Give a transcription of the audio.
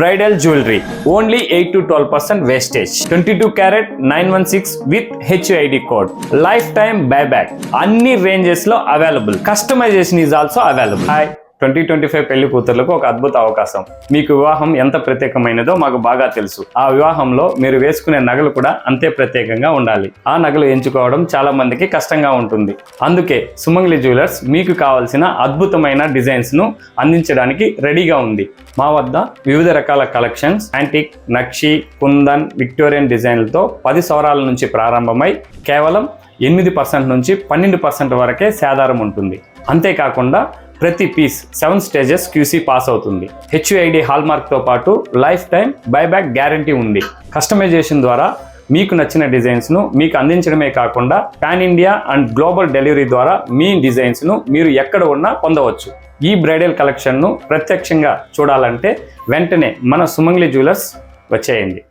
Bridal jewelry only 8 to 12% wastage. 22 carat 916 with HUID code. Lifetime buyback. Anni ranges lo available. Customization is also available. Hi. 2025 పెళ్లి కూతుర్లకు ఒక అద్భుత అవకాశం. మీకు వివాహం ఎంత ప్రత్యేకమైనదో మాకు బాగా తెలుసు. ఆ వివాహంలో మీరు వేసుకునే నగలు కూడా అంతే ప్రత్యేకంగా ఉండాలి. ఆ నగలు ఎంచుకోవడం చాలా మందికి కష్టంగా ఉంటుంది. అందుకే సుమంగళి జ్యువెలర్స్ మీకు కావాల్సిన అద్భుతమైన డిజైన్స్ ను అందించడానికి రెడీగా ఉంది. మా వద్ద వివిధ రకాల కలెక్షన్స్ యాంటిక్, నక్షి, కుందన్, విక్టోరియన్ డిజైన్లతో 10 సవరాల నుంచి ప్రారంభమై కేవలం 8% నుంచి 12% వరకే సాధారం ఉంటుంది. అంతేకాకుండా ప్రతి పీస్ 7 స్టేజెస్ QC పాస్ అవుతుంది. HUID హాల్మార్క్తో పాటు లైఫ్ టైం బైబ్యాక్ గ్యారంటీ ఉంది. కస్టమైజేషన్ ద్వారా మీకు నచ్చిన డిజైన్స్ను మీకు అందించడమే కాకుండా pan India and global delivery ద్వారా మీ డిజైన్స్ను మీరు ఎక్కడ ఉన్నా పొందవచ్చు. ఈ బ్రైడల్ కలెక్షన్ను ప్రత్యక్షంగా చూడాలంటే వెంటనే మన సుమంగళి జ్యువెలర్స్ వచ్చేయండి.